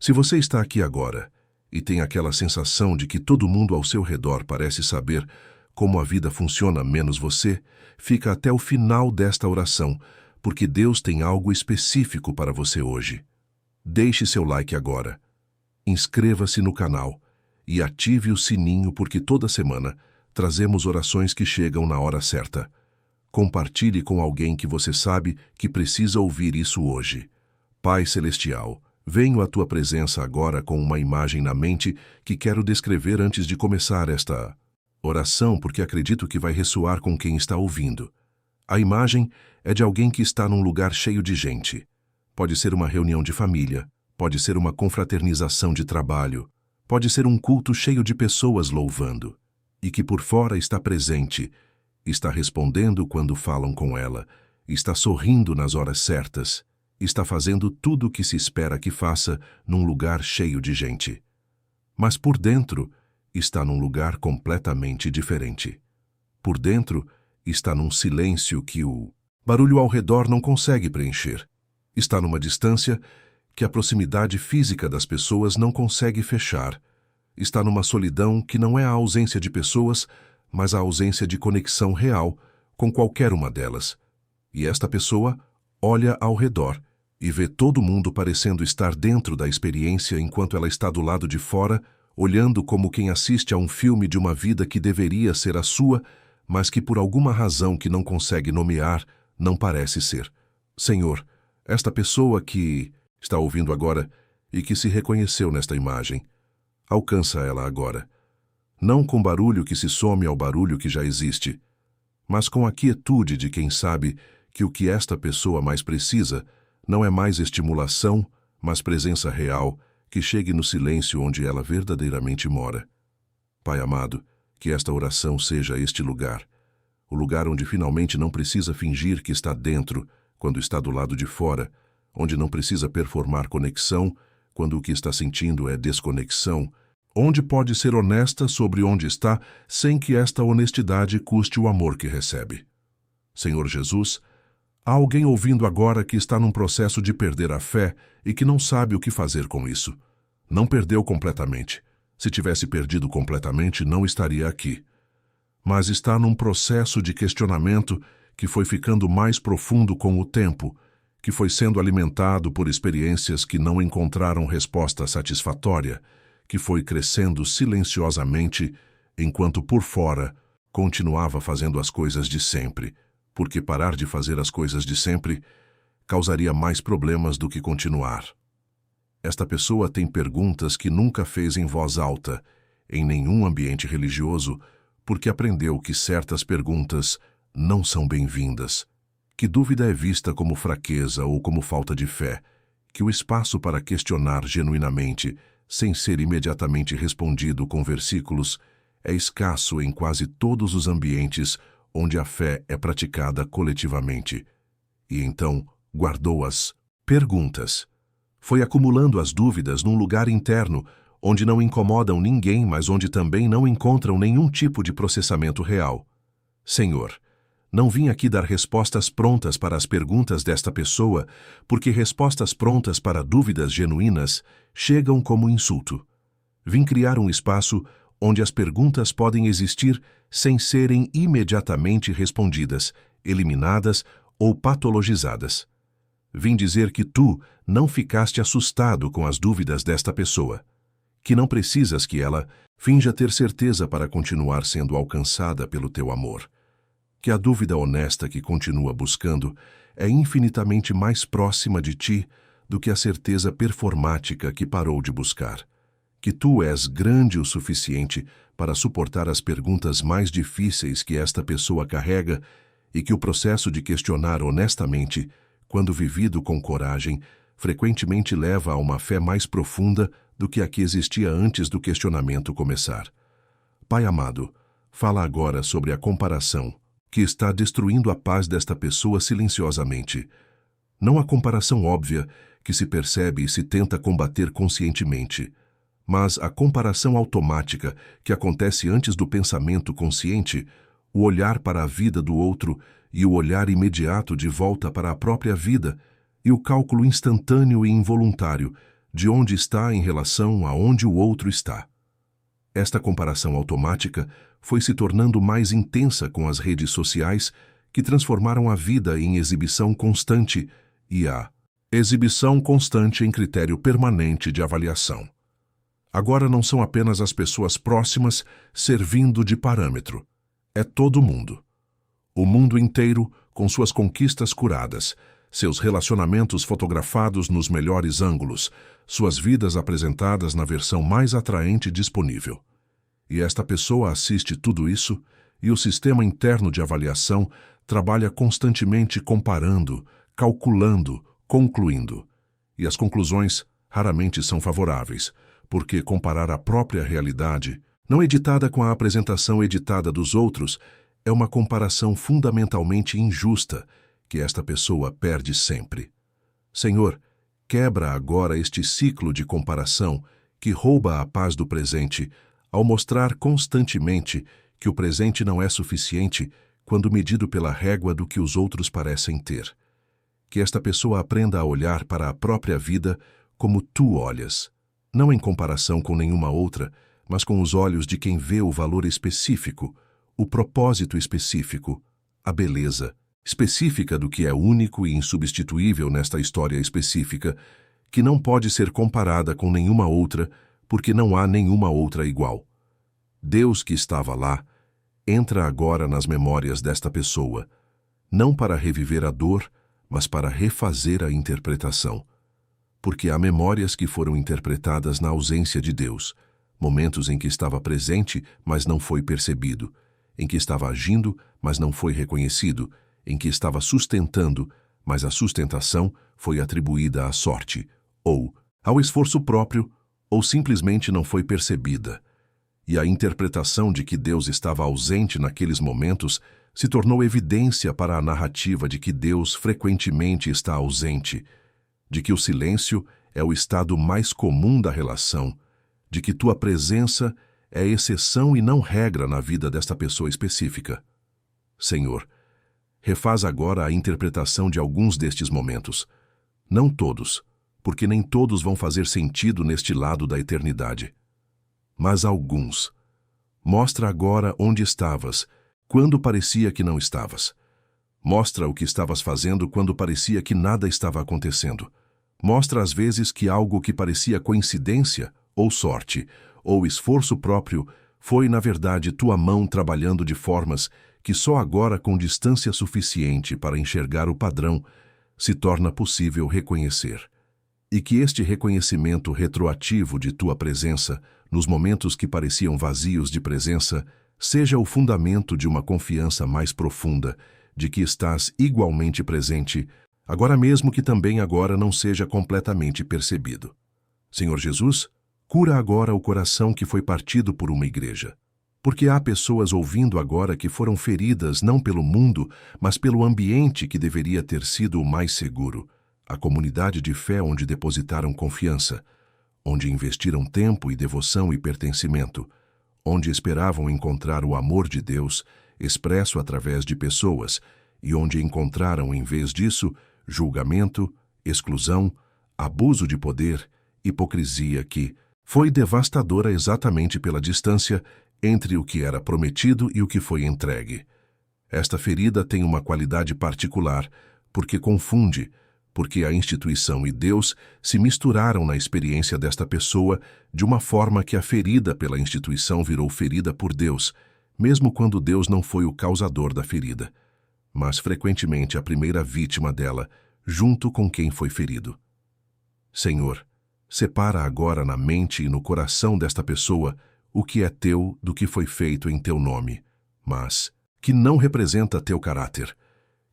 Se você está aqui agora e tem aquela sensação de que todo mundo ao seu redor parece saber como a vida funciona menos você, fica até o final desta oração, porque Deus tem algo específico para você hoje. Deixe seu like agora, inscreva-se no canal e ative o sininho, porque toda semana trazemos orações que chegam na hora certa. Compartilhe com alguém que você sabe que precisa ouvir isso hoje. Pai Celestial, venho à tua presença agora com uma imagem na mente que quero descrever antes de começar esta oração, porque acredito que vai ressoar com quem está ouvindo. A imagem é de alguém que está num lugar cheio de gente. Pode ser uma reunião de família, pode ser uma confraternização de trabalho, pode ser um culto cheio de pessoas louvando, e que por fora está presente, está respondendo quando falam com ela, está sorrindo nas horas certas, está fazendo tudo o que se espera que faça num lugar cheio de gente. Mas por dentro, está num lugar completamente diferente. Por dentro, está num silêncio que o barulho ao redor não consegue preencher. Está numa distância que a proximidade física das pessoas não consegue fechar. Está numa solidão que não é a ausência de pessoas, mas a ausência de conexão real com qualquer uma delas. E esta pessoa olha ao redor e vê todo mundo parecendo estar dentro da experiência enquanto ela está do lado de fora, olhando como quem assiste a um filme de uma vida que deveria ser a sua, mas que por alguma razão que não consegue nomear, não parece ser. Senhor, esta pessoa que está ouvindo agora e que se reconheceu nesta imagem, alcança ela agora. Não com barulho que se some ao barulho que já existe, mas com a quietude de quem sabe que o que esta pessoa mais precisa não é mais estimulação, mas presença real, que chegue no silêncio onde ela verdadeiramente mora. Pai amado, que esta oração seja este lugar, o lugar onde finalmente não precisa fingir que está dentro quando está do lado de fora, onde não precisa performar conexão quando o que está sentindo é desconexão, onde pode ser honesta sobre onde está sem que esta honestidade custe o amor que recebe. Senhor Jesus, há alguém ouvindo agora que está num processo de perder a fé e que não sabe o que fazer com isso. Não perdeu completamente. Se tivesse perdido completamente, não estaria aqui. Mas está num processo de questionamento que foi ficando mais profundo com o tempo, que foi sendo alimentado por experiências que não encontraram resposta satisfatória, que foi crescendo silenciosamente, enquanto por fora continuava fazendo as coisas de sempre, porque parar de fazer as coisas de sempre causaria mais problemas do que continuar. Esta pessoa tem perguntas que nunca fez em voz alta, em nenhum ambiente religioso, porque aprendeu que certas perguntas não são bem-vindas, que dúvida é vista como fraqueza ou como falta de fé, que o espaço para questionar genuinamente, sem ser imediatamente respondido com versículos, é escasso em quase todos os ambientes onde a fé é praticada coletivamente. E então guardou as perguntas. Foi acumulando as dúvidas num lugar interno, onde não incomodam ninguém, mas onde também não encontram nenhum tipo de processamento real. Senhor, não vim aqui dar respostas prontas para as perguntas desta pessoa, porque respostas prontas para dúvidas genuínas chegam como insulto. Vim criar um espaço onde as perguntas podem existir sem serem imediatamente respondidas, eliminadas ou patologizadas. Vim dizer que tu não ficaste assustado com as dúvidas desta pessoa, que não precisas que ela finja ter certeza para continuar sendo alcançada pelo teu amor, que a dúvida honesta que continua buscando é infinitamente mais próxima de ti do que a certeza performática que parou de buscar, que tu és grande o suficiente para suportar as perguntas mais difíceis que esta pessoa carrega e que o processo de questionar honestamente, quando vivido com coragem, frequentemente leva a uma fé mais profunda do que a que existia antes do questionamento começar. Pai amado, fala agora sobre a comparação que está destruindo a paz desta pessoa silenciosamente. Não a comparação óbvia que se percebe e se tenta combater conscientemente, mas a comparação automática que acontece antes do pensamento consciente, o olhar para a vida do outro e o olhar imediato de volta para a própria vida, e o cálculo instantâneo e involuntário de onde está em relação a onde o outro está. Esta comparação automática foi se tornando mais intensa com as redes sociais, que transformaram a vida em exibição constante e a exibição constante em critério permanente de avaliação. Agora não são apenas as pessoas próximas servindo de parâmetro. É todo mundo. O mundo inteiro, com suas conquistas curadas, seus relacionamentos fotografados nos melhores ângulos, suas vidas apresentadas na versão mais atraente disponível. E esta pessoa assiste tudo isso, e o sistema interno de avaliação trabalha constantemente comparando, calculando, concluindo. E as conclusões raramente são favoráveis, porque comparar a própria realidade, não editada com a apresentação editada dos outros, é uma comparação fundamentalmente injusta, que esta pessoa perde sempre. Senhor, quebra agora este ciclo de comparação que rouba a paz do presente, ao mostrar constantemente que o presente não é suficiente quando medido pela régua do que os outros parecem ter. Que esta pessoa aprenda a olhar para a própria vida como tu olhas, não em comparação com nenhuma outra, mas com os olhos de quem vê o valor específico, o propósito específico, a beleza específica do que é único e insubstituível nesta história específica, que não pode ser comparada com nenhuma outra, porque não há nenhuma outra igual. Deus que estava lá, entra agora nas memórias desta pessoa, não para reviver a dor, mas para refazer a interpretação. Porque há memórias que foram interpretadas na ausência de Deus, momentos em que estava presente, mas não foi percebido, em que estava agindo, mas não foi reconhecido, em que estava sustentando, mas a sustentação foi atribuída à sorte, ou ao esforço próprio, ou simplesmente não foi percebida. E a interpretação de que Deus estava ausente naqueles momentos se tornou evidência para a narrativa de que Deus frequentemente está ausente, de que o silêncio é o estado mais comum da relação, de que tua presença é exceção e não regra na vida desta pessoa específica. Senhor, refaz agora a interpretação de alguns destes momentos. Não todos, porque nem todos vão fazer sentido neste lado da eternidade. Mas alguns. Mostra agora onde estavas, quando parecia que não estavas. Mostra o que estavas fazendo quando parecia que nada estava acontecendo. Mostra às vezes que algo que parecia coincidência, ou sorte, ou esforço próprio, foi na verdade tua mão trabalhando de formas que só agora, com distância suficiente para enxergar o padrão, se torna possível reconhecer. E que este reconhecimento retroativo de tua presença, nos momentos que pareciam vazios de presença, seja o fundamento de uma confiança mais profunda, de que estás igualmente presente, agora mesmo que também agora não seja completamente percebido. Senhor Jesus, cura agora o coração que foi partido por uma igreja. Porque há pessoas ouvindo agora que foram feridas não pelo mundo, mas pelo ambiente que deveria ter sido o mais seguro, a comunidade de fé onde depositaram confiança, onde investiram tempo e devoção e pertencimento, onde esperavam encontrar o amor de Deus, expresso através de pessoas, e onde encontraram, em vez disso, julgamento, exclusão, abuso de poder, hipocrisia que foi devastadora exatamente pela distância entre o que era prometido e o que foi entregue. Esta ferida tem uma qualidade particular, porque confunde, porque a instituição e Deus se misturaram na experiência desta pessoa de uma forma que a ferida pela instituição virou ferida por Deus, mesmo quando Deus não foi o causador da ferida, mas frequentemente a primeira vítima dela, junto com quem foi ferido. Senhor, separa agora na mente e no coração desta pessoa o que é teu do que foi feito em teu nome, mas que não representa teu caráter,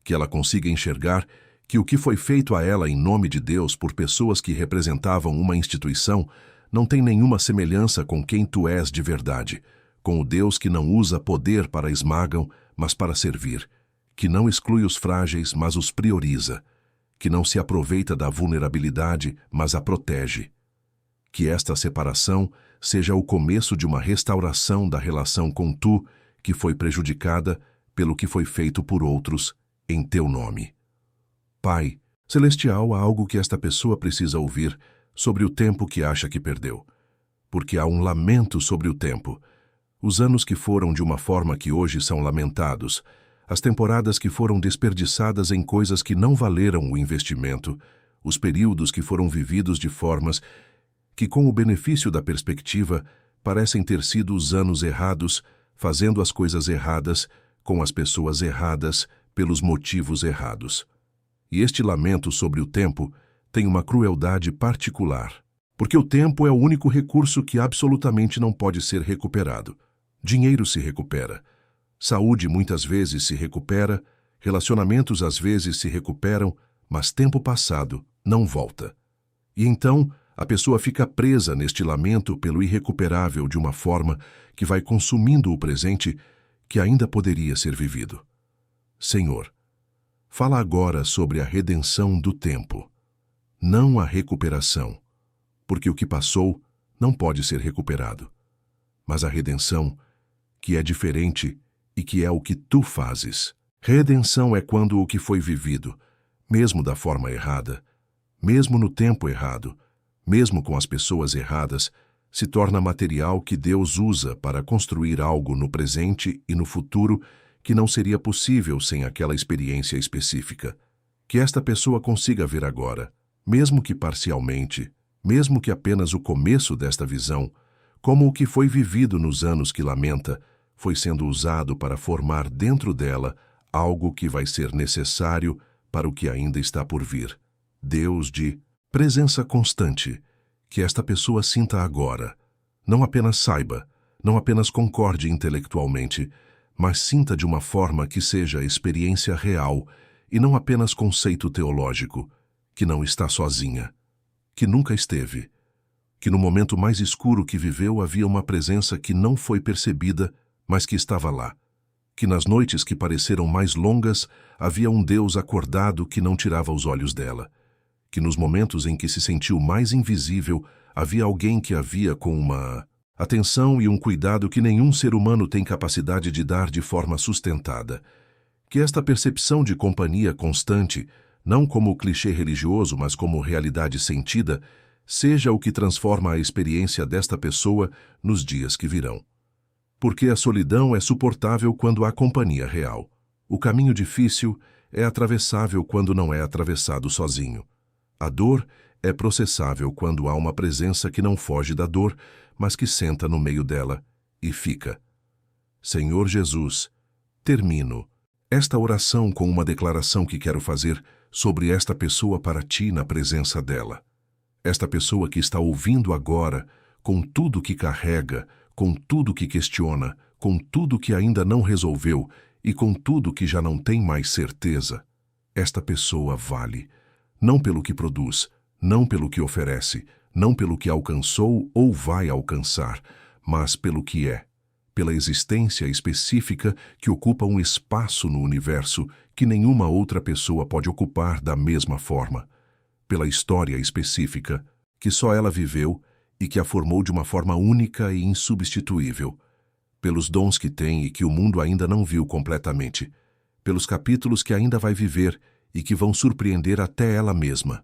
que ela consiga enxergar que o que foi feito a ela em nome de Deus por pessoas que representavam uma instituição não tem nenhuma semelhança com quem tu és de verdade, com o Deus que não usa poder para esmagam, mas para servir, que não exclui os frágeis, mas os prioriza, que não se aproveita da vulnerabilidade, mas a protege. Que esta separação seja o começo de uma restauração da relação com tu, que foi prejudicada pelo que foi feito por outros em teu nome. Pai celestial, há algo que esta pessoa precisa ouvir, sobre o tempo que acha que perdeu. Porque há um lamento sobre o tempo. Os anos que foram de uma forma que hoje são lamentados, as temporadas que foram desperdiçadas em coisas que não valeram o investimento, os períodos que foram vividos de formas que, com o benefício da perspectiva, parecem ter sido os anos errados, fazendo as coisas erradas, com as pessoas erradas, pelos motivos errados. E este lamento sobre o tempo tem uma crueldade particular, porque o tempo é o único recurso que absolutamente não pode ser recuperado. Dinheiro se recupera, saúde muitas vezes se recupera, relacionamentos às vezes se recuperam, mas tempo passado não volta. E então a pessoa fica presa neste lamento pelo irrecuperável de uma forma que vai consumindo o presente que ainda poderia ser vivido. Senhor, fala agora sobre a redenção do tempo, não a recuperação, porque o que passou não pode ser recuperado, mas a redenção, que é diferente e que é o que tu fazes. Redenção é quando o que foi vivido, mesmo da forma errada, mesmo no tempo errado, mesmo com as pessoas erradas, se torna material que Deus usa para construir algo no presente e no futuro que não seria possível sem aquela experiência específica. Que esta pessoa consiga ver agora, mesmo que parcialmente, mesmo que apenas o começo desta visão, como o que foi vivido nos anos que lamenta, foi sendo usado para formar dentro dela algo que vai ser necessário para o que ainda está por vir. Deus de presença constante, que esta pessoa sinta agora. Não apenas saiba, não apenas concorde intelectualmente, mas sinta de uma forma que seja experiência real e não apenas conceito teológico, que não está sozinha, que nunca esteve, que no momento mais escuro que viveu havia uma presença que não foi percebida, mas que estava lá, que nas noites que pareceram mais longas havia um Deus acordado que não tirava os olhos dela, que nos momentos em que se sentiu mais invisível havia alguém que a via com uma atenção e um cuidado que nenhum ser humano tem capacidade de dar de forma sustentada. Que esta percepção de companhia constante, não como clichê religioso, mas como realidade sentida, seja o que transforma a experiência desta pessoa nos dias que virão. Porque a solidão é suportável quando há companhia real. O caminho difícil é atravessável quando não é atravessado sozinho. A dor é processável quando há uma presença que não foge da dor, mas que senta no meio dela e fica. Senhor Jesus, termino esta oração com uma declaração que quero fazer sobre esta pessoa para ti na presença dela. Esta pessoa que está ouvindo agora, com tudo que carrega, com tudo que questiona, com tudo que ainda não resolveu e com tudo que já não tem mais certeza. Esta pessoa vale, não pelo que produz, não pelo que oferece, não pelo que alcançou ou vai alcançar, mas pelo que é, pela existência específica que ocupa um espaço no universo que nenhuma outra pessoa pode ocupar da mesma forma, pela história específica que só ela viveu e que a formou de uma forma única e insubstituível, pelos dons que tem e que o mundo ainda não viu completamente, pelos capítulos que ainda vai viver e que vão surpreender até ela mesma.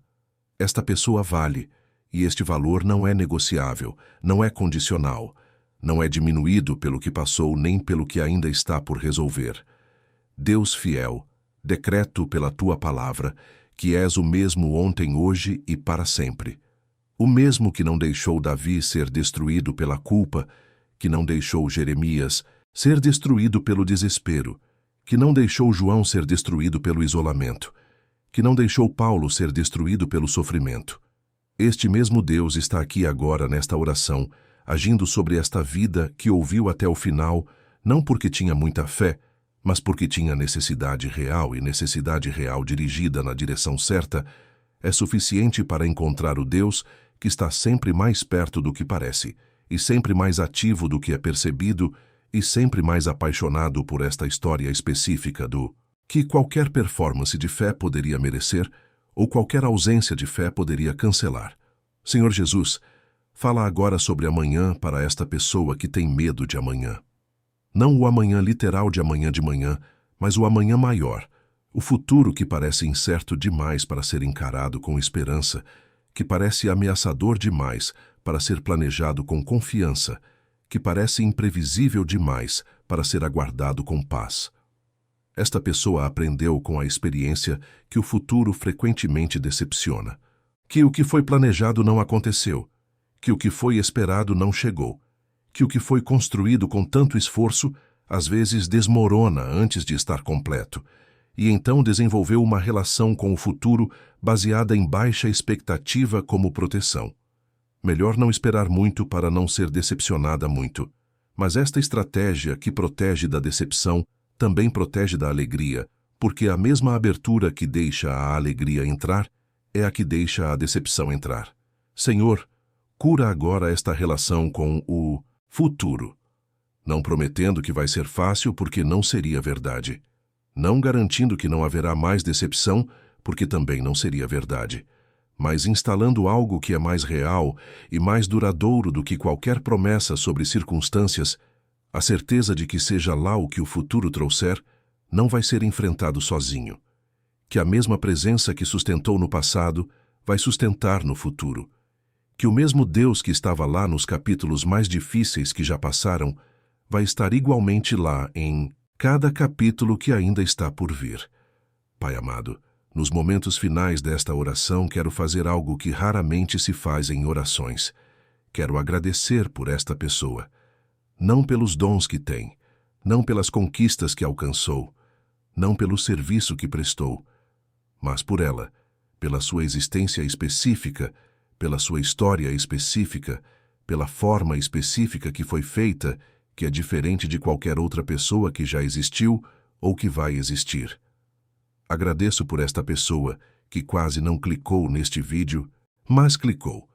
Esta pessoa vale, e este valor não é negociável, não é condicional, não é diminuído pelo que passou nem pelo que ainda está por resolver. Deus fiel, decreto pela tua palavra, que és o mesmo ontem, hoje e para sempre. O mesmo que não deixou Davi ser destruído pela culpa, que não deixou Jeremias ser destruído pelo desespero, que não deixou João ser destruído pelo isolamento, que não deixou Paulo ser destruído pelo sofrimento. Este mesmo Deus está aqui agora nesta oração, agindo sobre esta vida que ouviu até o final, não porque tinha muita fé, mas porque tinha necessidade real, e necessidade real dirigida na direção certa é suficiente para encontrar o Deus que está sempre mais perto do que parece, e sempre mais ativo do que é percebido, e sempre mais apaixonado por esta história específica do que qualquer performance de fé poderia merecer, ou qualquer ausência de fé poderia cancelar. Senhor Jesus, fala agora sobre amanhã para esta pessoa que tem medo de amanhã. Não o amanhã literal de manhã, mas o amanhã maior, o futuro que parece incerto demais para ser encarado com esperança, que parece ameaçador demais para ser planejado com confiança, que parece imprevisível demais para ser aguardado com paz. Esta pessoa aprendeu com a experiência que o futuro frequentemente decepciona, que o que foi planejado não aconteceu, que o que foi esperado não chegou, que o que foi construído com tanto esforço às vezes desmorona antes de estar completo, e então desenvolveu uma relação com o futuro baseada em baixa expectativa como proteção. Melhor não esperar muito para não ser decepcionada muito. Mas esta estratégia que protege da decepção também protege da alegria, porque a mesma abertura que deixa a alegria entrar é a que deixa a decepção entrar. Senhor, cura agora esta relação com o futuro, não prometendo que vai ser fácil porque não seria verdade, não garantindo que não haverá mais decepção porque também não seria verdade, mas instalando algo que é mais real e mais duradouro do que qualquer promessa sobre circunstâncias, a certeza de que seja lá o que o futuro trouxer, não vai ser enfrentado sozinho, que a mesma presença que sustentou no passado vai sustentar no futuro, que o mesmo Deus que estava lá nos capítulos mais difíceis que já passaram vai estar igualmente lá em cada capítulo que ainda está por vir. Pai amado, nos momentos finais desta oração quero fazer algo que raramente se faz em orações. Quero agradecer por esta pessoa, não pelos dons que tem, não pelas conquistas que alcançou, não pelo serviço que prestou, mas por ela, pela sua existência específica, pela sua história específica, pela forma específica que foi feita, que é diferente de qualquer outra pessoa que já existiu ou que vai existir. Agradeço por esta pessoa que quase não clicou neste vídeo, mas clicou,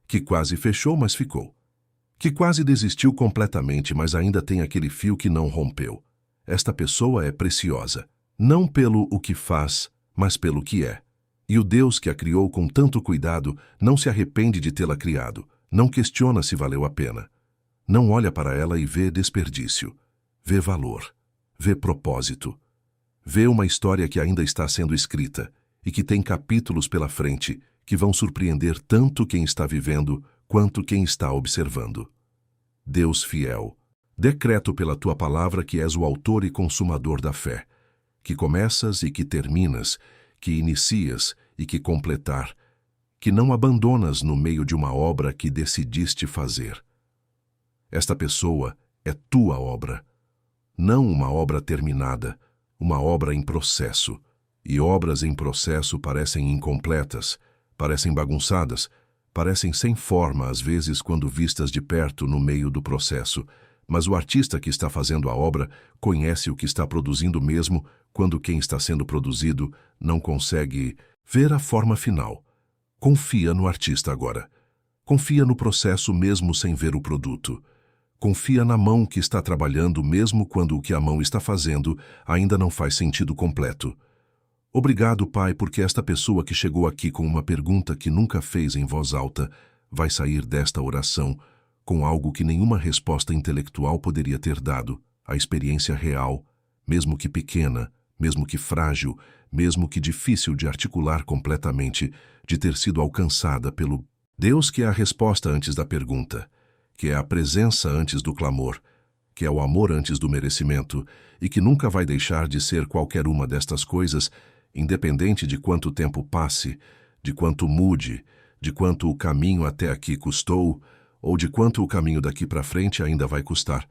que quase fechou, mas ficou, que quase desistiu completamente, mas ainda tem aquele fio que não rompeu. Esta pessoa é preciosa, não pelo o que faz, mas pelo que é. E o Deus que a criou com tanto cuidado não se arrepende de tê-la criado, não questiona se valeu a pena. Não olha para ela e vê desperdício, vê valor, vê propósito, vê uma história que ainda está sendo escrita e que tem capítulos pela frente que vão surpreender tanto quem está vivendo quanto quem está observando. Deus fiel, decreto pela tua palavra que és o autor e consumador da fé, que começas e que terminas, que inicias e que completar, que não abandonas no meio de uma obra que decidiste fazer. Esta pessoa é tua obra, não uma obra terminada, uma obra em processo, e obras em processo parecem incompletas, parecem bagunçadas, parecem sem forma às vezes quando vistas de perto no meio do processo, mas o artista que está fazendo a obra conhece o que está produzindo mesmo quando quem está sendo produzido não consegue ver a forma final. Confia no artista agora. Confia no processo mesmo sem ver o produto. Confia na mão que está trabalhando mesmo quando o que a mão está fazendo ainda não faz sentido completo. Obrigado, Pai, porque esta pessoa que chegou aqui com uma pergunta que nunca fez em voz alta vai sair desta oração com algo que nenhuma resposta intelectual poderia ter dado, a experiência real, mesmo que pequena, mesmo que frágil, mesmo que difícil de articular completamente, de ter sido alcançada pelo Deus que é a resposta antes da pergunta, que é a presença antes do clamor, que é o amor antes do merecimento e que nunca vai deixar de ser qualquer uma destas coisas, independente de quanto tempo passe, de quanto mude, de quanto o caminho até aqui custou ou de quanto o caminho daqui para frente ainda vai custar.